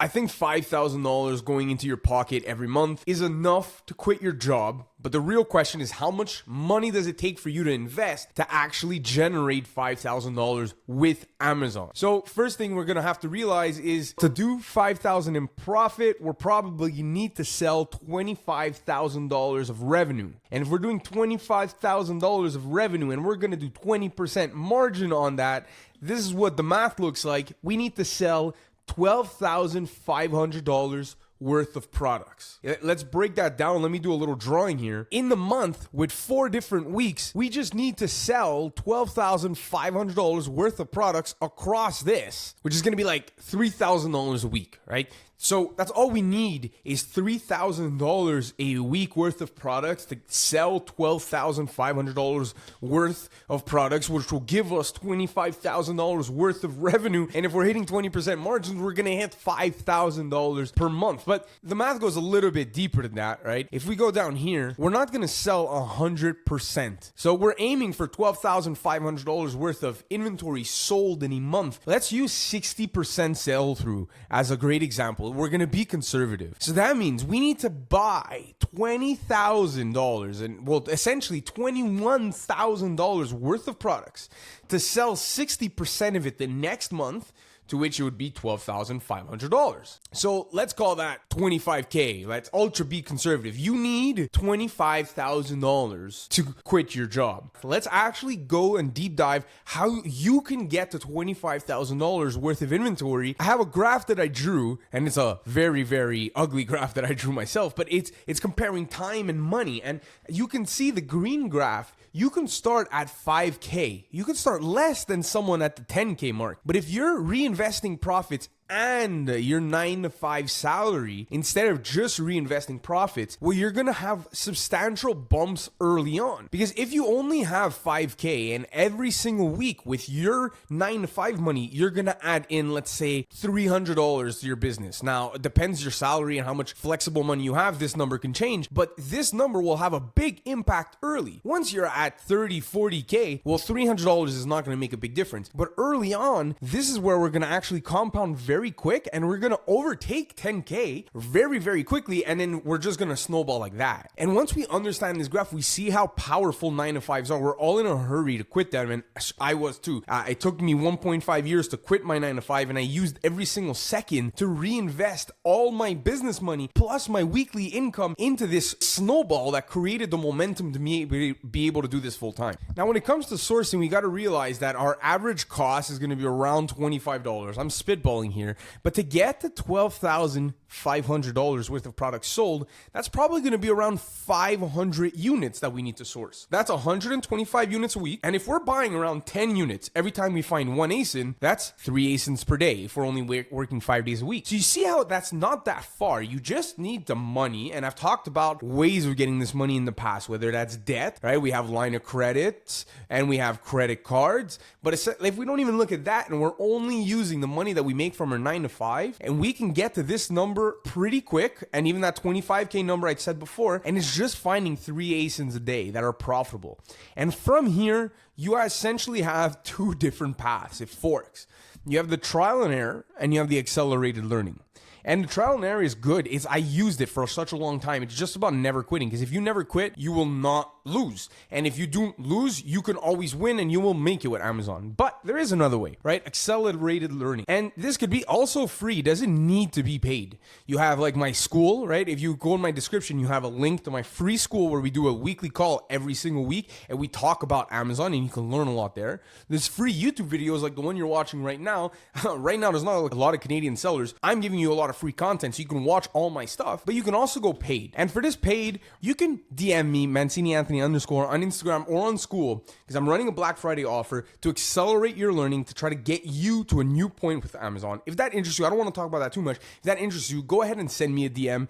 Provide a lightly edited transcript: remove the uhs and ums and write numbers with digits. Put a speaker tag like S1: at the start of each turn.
S1: I think $5,000 going into your pocket every month is enough to quit your job. But the real question is, how much money does it take for you to invest to actually generate $5,000 with Amazon? So first thing we're going to have to realize is to do $5,000 in profit, we're probably need to sell $25,000 of revenue. And if we're doing $25,000 of revenue and we're going to do 20% margin on that, this is what the math looks like. We need to sell $12,500 worth of products. Let's break that down. Let me do a little drawing here. In the month with 4 different weeks, we just need to sell $12,500 worth of products across this, which is going to be like $3,000 a week, right? So that's all we need is $3,000 a week worth of products to sell $12,500 worth of products, which will give us $25,000 worth of revenue. And if we're hitting 20% margins, we're going to hit $5,000 per month. But the math goes a little bit deeper than that, right? If we go down here, we're not going to sell 100%. So we're aiming for $12,500 worth of inventory sold in a month. Let's use 60% sell through as a great example. We're going to be conservative. So that means we need to buy $20,000 and, well, essentially $21,000 worth of products to sell 60% of it the next month, to which it would be $12,500. So let's call that 25K. Let's ultra be conservative. You need $25,000 to quit your job. Let's actually go and deep dive how you can get to $25,000 worth of inventory. I have a graph that I drew, and it's a very, very ugly graph that I drew myself, but it's comparing time and money. And you can see the green graph. You can start at 5K. You can start less than someone at the 10K mark. But if you're reinvesting profits and your 9-to-5 salary, instead of just reinvesting profits, well, you're going to have substantial bumps early on. Because if you only have 5K and every single week with your 9-to-5 money, you're going to add in, let's say, $300 to your business. Now, it depends your salary and how much flexible money you have. This number can change, but this number will have a big impact early. Once you're at 30, 40K, well, $300 is not going to make a big difference. But early on, this is where we're going to actually compound very quick, and we're going to overtake 10K very, very quickly, and then we're just going to snowball like that. And once we understand this graph, we see how powerful 9-to-5s are. We're all in a hurry to quit them, and I was too. It took me 1.5 years to quit my 9-to-5, and I used every single second to reinvest all my business money plus my weekly income into this snowball that created the momentum to be able to do this full time. Now, when it comes to sourcing, we got to realize that our average cost is going to be around $25. I'm spitballing here. But to get to $12,500 worth of products sold, that's probably going to be around 500 units that we need to source. That's 125 units a week. And if we're buying around 10 units every time we find one ASIN, that's 3 ASINs per day if we're only working 5 days a week. So you see how that's not that far. You just need the money. And I've talked about ways of getting this money in the past, whether that's debt, right? We have line of credit and we have credit cards. But if we don't even look at that and we're only using the money that we make from our 9-to-5, and we can get to this number pretty quick, and even that 25K number I said before, and it's just finding 3 ASINs a day that are profitable. And from here, you essentially have 2 different paths. It forks. You have the trial and error, and you have the accelerated learning. And the trial and error is good. I used it for such a long time. It's just about never quitting. Because if you never quit, you will not lose. And if you do lose, you can always win and you will make it with Amazon. But there is another way, right? Accelerated learning. And this could be also free. It doesn't need to be paid. You have like my school, right? If you go in my description, you have a link to my free school where we do a weekly call every single week. And we talk about Amazon and you can learn a lot there. There's free YouTube videos like the one you're watching right now. Right now, there's not a lot of Canadian sellers. I'm giving you a lot of free content so you can watch all my stuff, but you can also go paid. And for this paid, you can DM me, Mancini Anthony _ on Instagram or on school, because I'm running a Black Friday offer to accelerate your learning to try to get you to a new point with Amazon. If that interests you, I don't want to talk about that too much. If that interests you, go ahead and send me a DM